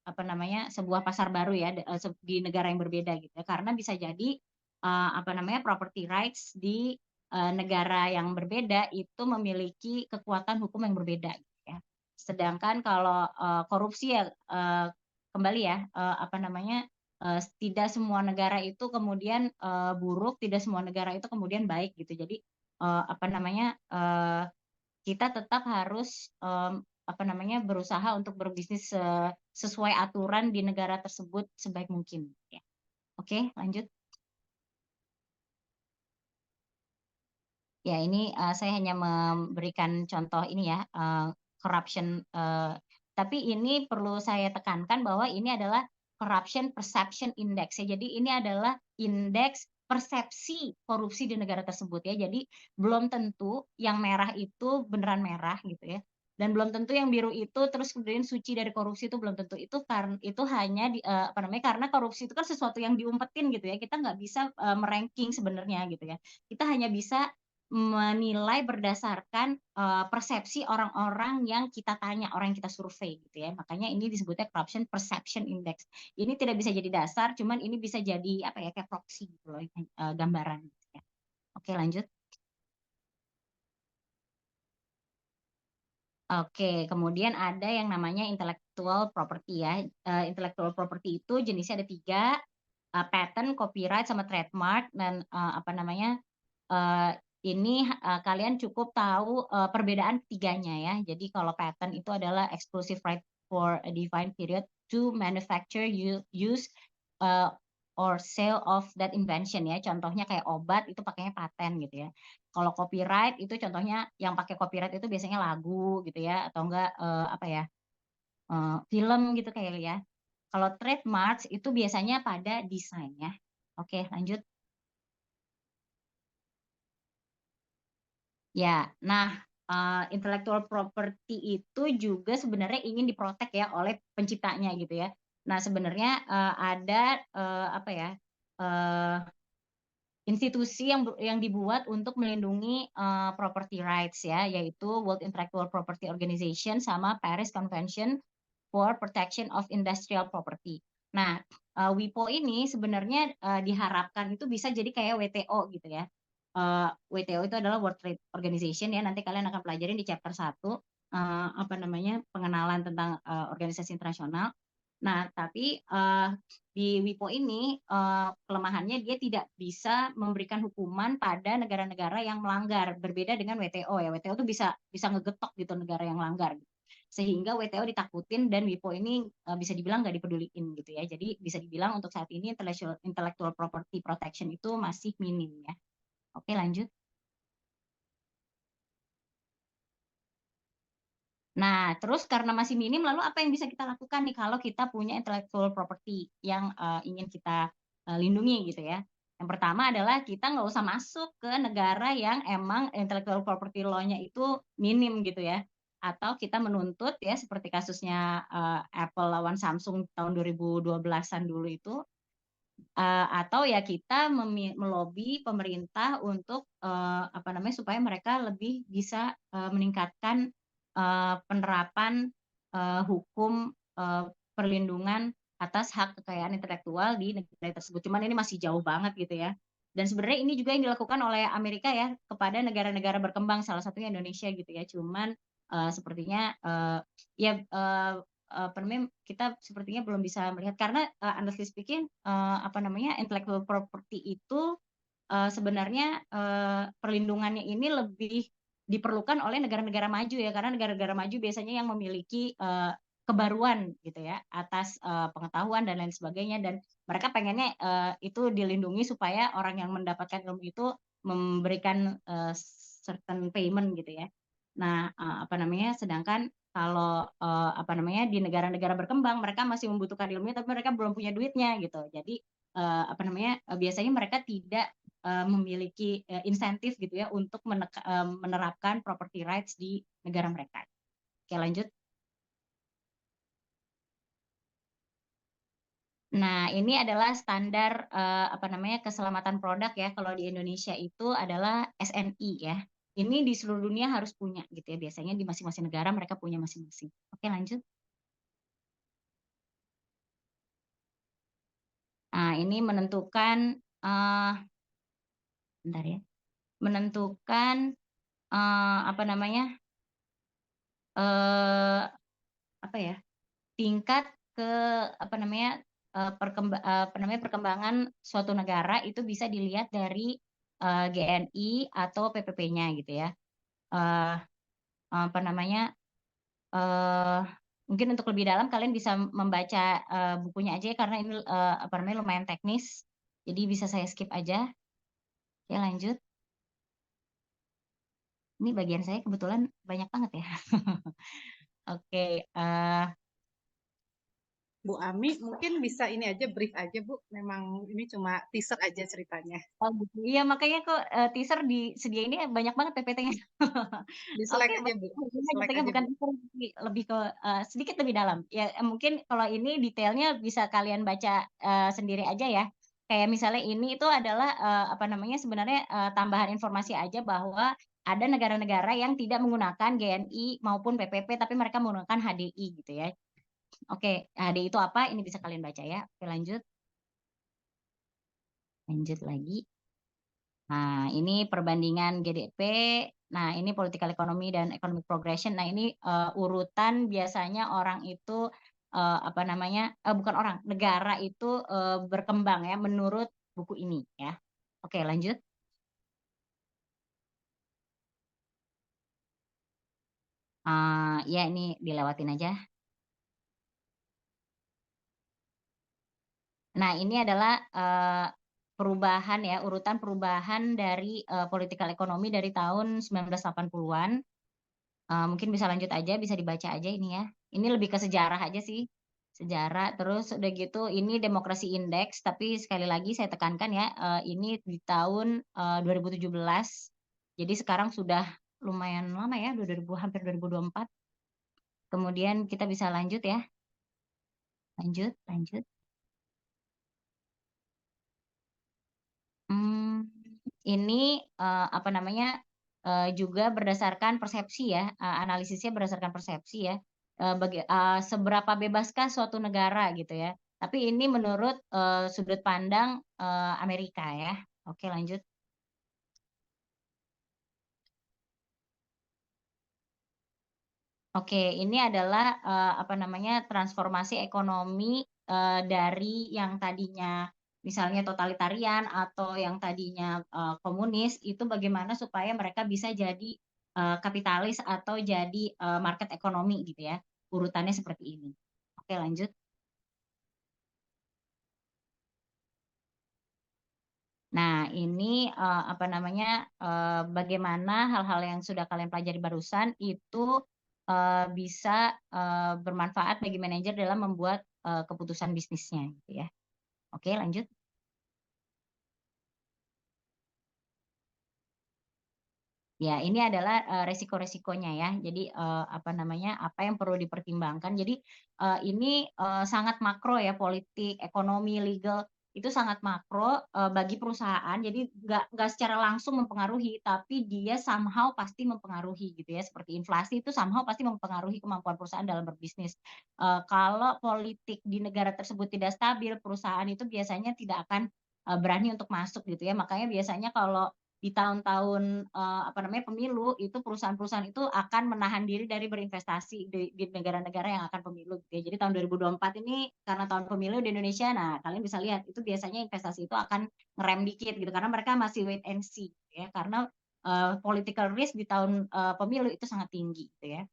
apa namanya sebuah pasar baru ya di negara yang berbeda gitu ya, karena bisa jadi apa namanya property rights di negara yang berbeda itu memiliki kekuatan hukum yang berbeda gitu ya. Sedangkan kalau korupsi ya kembali ya apa namanya tidak semua negara itu kemudian buruk, tidak semua negara itu kemudian baik gitu. Jadi apa namanya kita tetap harus apa namanya berusaha untuk berbisnis sesuai aturan di negara tersebut sebaik mungkin. Ya. Oke, lanjut. Ya, ini saya hanya memberikan contoh ini ya corruption. Tapi ini perlu saya tekankan bahwa ini adalah corruption perception index ya. Jadi ini adalah indeks persepsi korupsi di negara tersebut ya. Jadi belum tentu yang merah itu beneran merah gitu ya. Dan belum tentu yang biru itu terus kemudian suci dari korupsi, itu belum tentu. Itu karena itu hanya apa namanya karena korupsi itu kan sesuatu yang diumpetin gitu ya. Kita nggak bisa meranking sebenarnya gitu ya. Kita hanya bisa menilai berdasarkan persepsi orang-orang yang kita tanya, orang yang kita survei gitu ya. Makanya ini disebutnya corruption perception index. Ini tidak bisa jadi dasar, cuman ini bisa jadi apa ya kayak proxy gitu loh, gambaran gitu ya. Oke, lanjut. Oke, kemudian ada yang namanya intellectual property ya. Intellectual property itu jenisnya ada tiga, patent, copyright, sama trademark. Dan apa namanya ini kalian cukup tahu perbedaan tiganya ya. Jadi kalau patent itu adalah exclusive right for a defined period to manufacture, use, or sale of that invention ya. Contohnya kayak obat itu pakainya paten gitu ya. Kalau copyright itu contohnya yang pakai copyright itu biasanya lagu gitu ya, atau enggak apa ya, film gitu kayak ya. Kalau trademarks itu biasanya pada desain ya. Oke, lanjut. Ya, nah intellectual property itu juga sebenarnya ingin diprotek ya oleh penciptanya gitu ya. Nah, sebenarnya ada apa ya, institusi yang dibuat untuk melindungi property rights ya, yaitu World Intellectual Property Organization sama Paris Convention for Protection of Industrial Property. Nah, WIPO ini sebenarnya diharapkan itu bisa jadi kayak WTO gitu ya. WTO itu adalah World Trade Organization ya. Nanti kalian akan pelajarin di chapter 1 apa namanya, pengenalan tentang organisasi internasional. Nah, tapi di WIPO ini kelemahannya dia tidak bisa memberikan hukuman pada negara-negara yang melanggar, berbeda dengan WTO ya. WTO itu bisa ngegetok gitu negara yang melanggar. Sehingga WTO ditakutin dan WIPO ini bisa dibilang nggak dipeduliin gitu ya. Jadi bisa dibilang untuk saat ini intellectual property protection itu masih minim ya. Oke, lanjut. Nah, terus karena masih minim, lalu apa yang bisa kita lakukan nih kalau kita punya intellectual property yang ingin kita lindungi gitu ya? Yang pertama adalah kita nggak usah masuk ke negara yang emang intellectual property law-nya itu minim gitu ya. Atau kita menuntut ya, seperti kasusnya Apple lawan Samsung tahun 2012-an dulu itu, atau ya kita melobi pemerintah untuk apa namanya, supaya mereka lebih bisa meningkatkan penerapan hukum perlindungan atas hak kekayaan intelektual di negara tersebut. Cuman ini masih jauh banget gitu ya. Dan sebenarnya ini juga yang dilakukan oleh Amerika ya kepada negara-negara berkembang, salah satunya Indonesia gitu ya. Cuman sepertinya ya apa namanya, kita sepertinya belum bisa melihat karena honestly speaking apa namanya, intellectual property itu sebenarnya perlindungannya ini lebih diperlukan oleh negara-negara maju ya, karena negara-negara maju biasanya yang memiliki kebaruan gitu ya atas pengetahuan dan lain sebagainya, dan mereka pengennya itu dilindungi supaya orang yang mendapatkan ilmu itu memberikan certain payment gitu ya. Nah, apa namanya, sedangkan kalau apa namanya, di negara-negara berkembang mereka masih membutuhkan ilmunya tapi mereka belum punya duitnya gitu. Jadi apa namanya, biasanya mereka tidak memiliki insentif gitu ya untuk menerapkan property rights di negara mereka. Oke, lanjut. Nah, ini adalah standar apa namanya, keselamatan produk ya. Kalau di Indonesia itu adalah SNI ya. Ini di seluruh dunia harus punya gitu ya. Biasanya di masing-masing negara mereka punya masing-masing. Oke, lanjut. Nah, ini menentukan bentar ya. Menentukan apa namanya? Apa ya? Tingkat ke apa namanya, perkembangan suatu negara itu bisa dilihat dari GNI atau PPP-nya gitu ya. Eh, apa namanya, eh, mungkin untuk lebih dalam kalian bisa membaca bukunya aja ya, karena ini apa namanya, lumayan teknis. Jadi bisa saya skip aja. Ya, lanjut. Ini bagian saya kebetulan banyak banget ya. Oke, Bu Ami, mungkin bisa ini aja brief aja Bu. Memang ini cuma teaser aja ceritanya. oh gitu. Iya, makanya kok teaser disediainnya banyak banget PPT-nya. Di Oke, slide aja Bu. Slide gitu, aja bukan Bu. teaser, lebih ke sedikit lebih dalam. Ya, mungkin kalau ini detailnya bisa kalian baca sendiri aja ya. Kayak misalnya ini itu adalah apa namanya, sebenarnya tambahan informasi aja bahwa ada negara-negara yang tidak menggunakan GNI maupun PPP, tapi mereka menggunakan HDI gitu ya. Oke, HDI itu apa? Ini bisa kalian baca ya. Oke, lanjut. Lanjut lagi. Nah, ini perbandingan GDP. Nah, ini political economy dan economic progression. Nah, ini urutan biasanya orang itu apa namanya? Bukan orang, negara itu berkembang ya menurut buku ini ya. Oke, lanjut. Ya ini dilewatin aja. Nah, ini adalah perubahan ya, urutan perubahan dari political ekonomi dari tahun 1980-an. Mungkin bisa lanjut aja, bisa dibaca aja ini ya. Ini lebih ke sejarah aja sih. Sejarah, terus udah gitu ini demokrasi indeks, tapi sekali lagi saya tekankan ya, ini di tahun 2017. Jadi sekarang sudah lumayan lama ya, 2000, hampir 2024. Kemudian kita bisa lanjut ya. Lanjut. Ini apa namanya juga berdasarkan persepsi ya, analisisnya berdasarkan persepsi ya, seberapa bebaskah suatu negara gitu ya. Tapi ini menurut sudut pandang Amerika ya. Oke, lanjut. Oke, ini adalah apa namanya transformasi ekonomi dari yang tadinya misalnya totalitarian atau yang tadinya komunis itu bagaimana supaya mereka bisa jadi kapitalis atau jadi market ekonomi gitu ya. Urutannya seperti ini. Oke, lanjut. Nah, ini apa namanya bagaimana hal-hal yang sudah kalian pelajari barusan itu bisa bermanfaat bagi manajer dalam membuat keputusan bisnisnya gitu ya. Oke, lanjut. Ya, ini adalah resiko-resikonya ya. Jadi apa namanya? Apa yang perlu dipertimbangkan. Jadi ini sangat makro ya, politik, ekonomi, legal itu sangat makro bagi perusahaan. Jadi nggak secara langsung mempengaruhi, tapi dia somehow pasti mempengaruhi gitu ya. Seperti inflasi itu somehow pasti mempengaruhi kemampuan perusahaan dalam berbisnis. Kalau politik di negara tersebut tidak stabil, perusahaan itu biasanya tidak akan berani untuk masuk gitu ya. Makanya biasanya kalau di tahun-tahun apa namanya pemilu itu perusahaan-perusahaan itu akan menahan diri dari berinvestasi di negara-negara yang akan pemilu gitu ya. Jadi tahun 2024 ini karena tahun pemilu di Indonesia, nah kalian bisa lihat itu biasanya investasi itu akan ngerem dikit gitu karena mereka masih wait and see gitu ya. Karena political risk di tahun pemilu itu sangat tinggi gitu ya.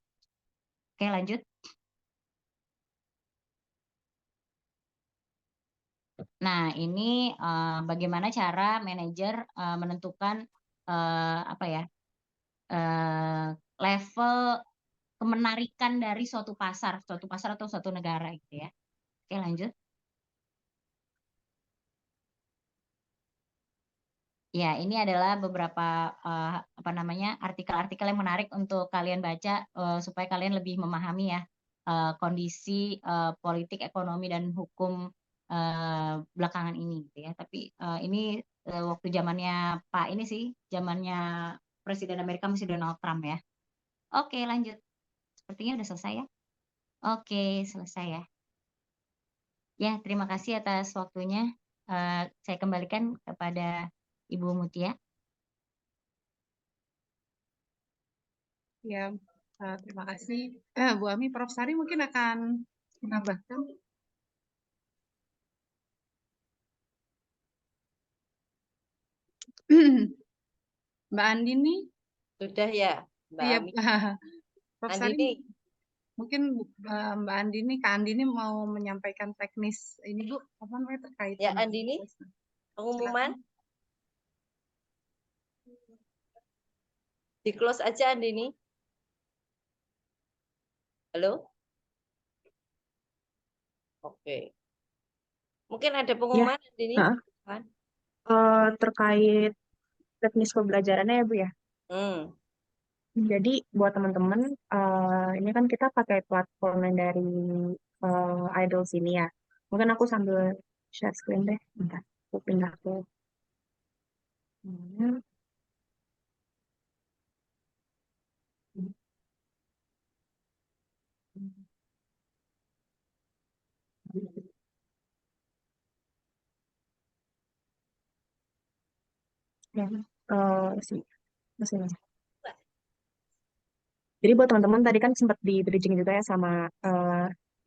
Oke, lanjut. Nah, ini bagaimana cara manajer menentukan apa ya level kemenarikan dari suatu pasar atau suatu negara gitu ya. Oke, lanjut. Ya, ini adalah beberapa apa namanya artikel-artikel yang menarik untuk kalian baca supaya kalian lebih memahami ya kondisi politik, ekonomi dan hukum belakangan ini gitu ya. Tapi ini waktu zamannya Pak ini sih, zamannya Presiden Amerika masih Donald Trump ya. Oke, lanjut. Sepertinya udah selesai ya. Oke, selesai ya. Ya, terima kasih atas waktunya. Saya kembalikan kepada Ibu Mutia. Ya, terima kasih. Bu Ami, Prof. Sari mungkin akan menambahkan. Mbak Andini, Sudah ya, Mbak iya, Ami. Prof. Sari, Andini, mungkin Mbak Andini, Kak Andini mau menyampaikan teknis ini Bu, apa namanya terkait ya dengan Andini, pengumuman di close aja Andini. Halo? Oke. Mungkin ada Ya, pengumuman Andini? Kan? terkait teknis pembelajarannya ya Bu ya. Hmm. Jadi buat teman-teman, ini kan kita pakai platform yang dari Idol sini ya. Mungkin aku sambil share screen deh. Bentar, aku pindah ke mana. Ya, sih, masih. Jadi buat teman-teman tadi kan sempat di bridging juga ya sama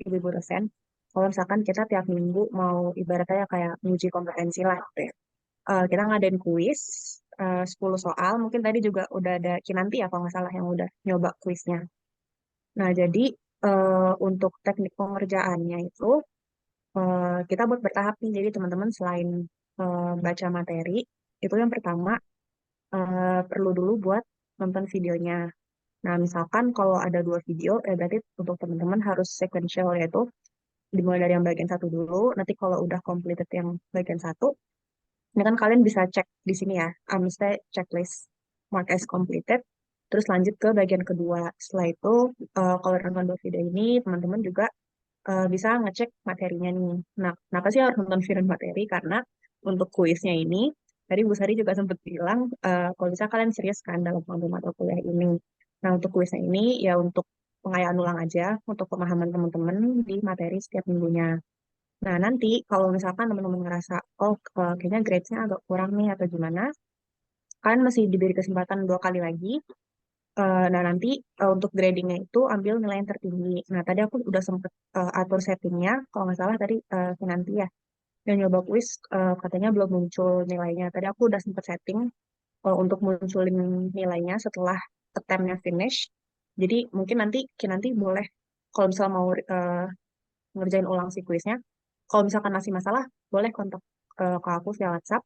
ibu-ibu dosen. Kalau misalkan kita tiap minggu mau ibaratnya kayak nguji kompetensi lah gitu ya. Kita ngadain kuis 10 soal. Mungkin tadi juga udah ada Kinanti ya kalau nggak salah yang udah nyoba kuisnya. Nah, jadi untuk teknik pengerjaannya itu kita buat bertahap nih. Jadi teman-teman selain baca materi, itu yang pertama perlu dulu buat nonton videonya. Nah, misalkan kalau ada 2 video, berarti untuk teman-teman harus sequential, yaitu dimulai dari yang bagian satu dulu. Nanti kalau udah completed yang bagian satu, ini kan kalian bisa cek di sini ya, misalnya checklist mark as completed, terus lanjut ke bagian kedua. Setelah itu, kalau nonton 2 video ini, teman-teman juga bisa ngecek materinya nih. Nah, kenapa sih harus nonton video materi? Karena untuk kuisnya ini, tadi Bu Sari juga sempat bilang, kalau bisa kalian serius kan dalam mengambil mata kuliah ini. Nah, untuk kuisnya ini ya untuk pengayaan ulang aja, untuk pemahaman teman-teman di materi setiap minggunya. Nah, nanti kalau misalkan teman-teman ngerasa, oh kayaknya grades-nya agak kurang nih atau gimana, kalian masih diberi kesempatan 2 kali lagi. Nah, nanti untuk gradingnya itu ambil nilai yang tertinggi. Nah, tadi aku udah sempet atur settingnya, kalau nggak salah tadi nanti ya, yang nyoba kuis katanya belum muncul nilainya. Tadi aku udah sempet setting untuk munculin nilainya setelah attempt-nya finish. Jadi mungkin nanti Kinanti boleh, kalau misalnya mau ngerjain ulang si kuisnya, kalau misalkan masih masalah, boleh kontak ke aku via WhatsApp.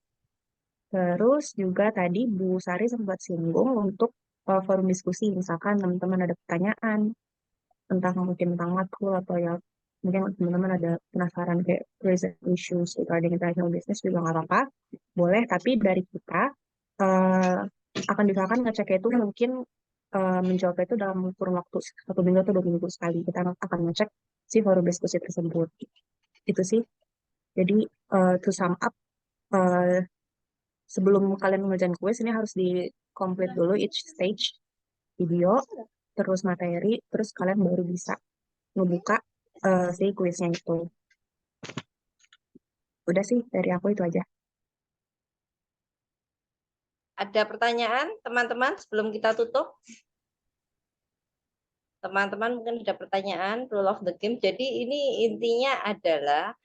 Terus juga tadi Bu Sari sempat singgung untuk forum diskusi, misalkan teman-teman ada pertanyaan tentang mungkin tentang matkul atau ya mungkin teman-teman ada penasaran kayak recent issues regarding international business juga nggak apa-apa, boleh. Tapi dari kita eh, akan diusahakan ngeceknya itu mungkin menjawabnya itu dalam kurun waktu 1 minggu atau 2 minggu sekali. Kita akan ngecek si forum diskusi tersebut. Itu sih. Jadi to sum up, eh, sebelum kalian mengerjakan kuis ini harus di complete dulu each stage, video, terus materi, terus kalian baru bisa ngebuka si kuisnya itu. Udah sih dari aku itu aja. Ada pertanyaan teman-teman sebelum kita tutup? Teman-teman mungkin ada pertanyaan rule of the game. Jadi ini intinya adalah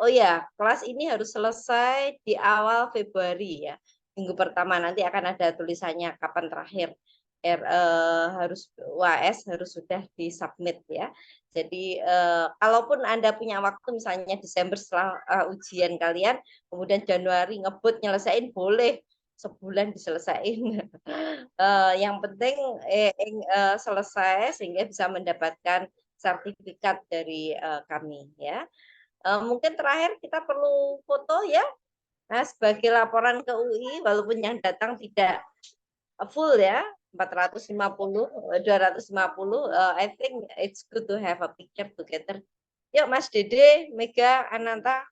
oh ya, kelas ini harus selesai di awal Februari ya. Minggu pertama nanti akan ada tulisannya kapan terakhir harus UAS harus sudah disubmit ya. Jadi kalaupun Anda punya waktu misalnya Desember setelah ujian kalian, kemudian Januari ngebut nyelesain boleh, sebulan diselesain. Yang penting selesai sehingga bisa mendapatkan sertifikat dari kami ya. Mungkin terakhir kita perlu foto ya. Nah, sebagai laporan ke UI walaupun yang datang tidak full ya, 450, 250, I think it's good to have a picture together. Yuk Mas Dede, Mega, Ananta.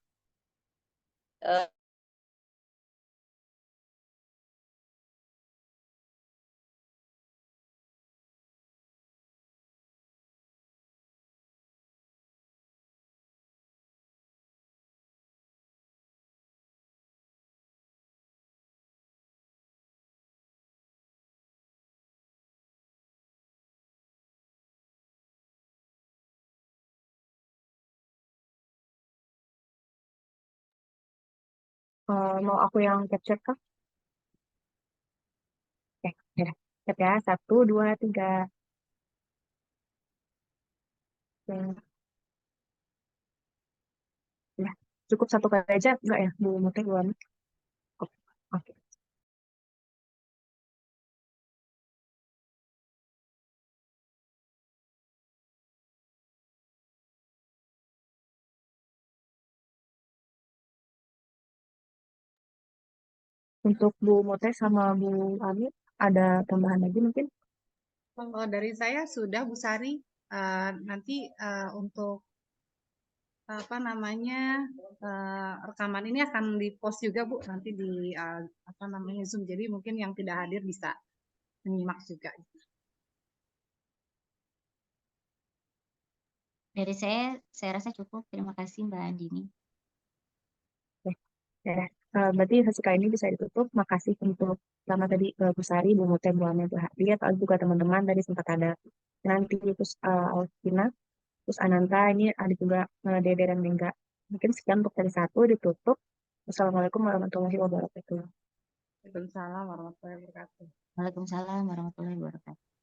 Mau aku yang capture kah? Oke, ya. Siap ya. 1, 2, 3. Oke. Ya, cukup 1 kali aja, enggak ya, Bu Muti, Bu Ami? Oke. Oke. Untuk Bu Mote sama Bu Ami, ada tambahan lagi mungkin? Kalau dari saya sudah Bu Sari. Nanti untuk apa namanya rekaman ini akan dipost juga Bu nanti di apa namanya Zoom. Jadi mungkin yang tidak hadir bisa menyimak juga. Dari saya rasa cukup. Terima kasih Mbak Andini. Oke. Ya, berarti sesi kali ini bisa ditutup. Makasih untuk sama tadi Bu Sari, Bu Mote, Bu Ami, Bu Hadi, atau juga teman-teman tadi sempat ada nanti, terus Alvina, terus Ananta, ini ada juga Dede dan Mengga. Mungkin sekian untuk sesi 1 ditutup. Wassalamualaikum warahmatullahi wabarakatuh. Waalaikumsalam warahmatullahi wabarakatuh. Waalaikumsalam warahmatullahi wabarakatuh.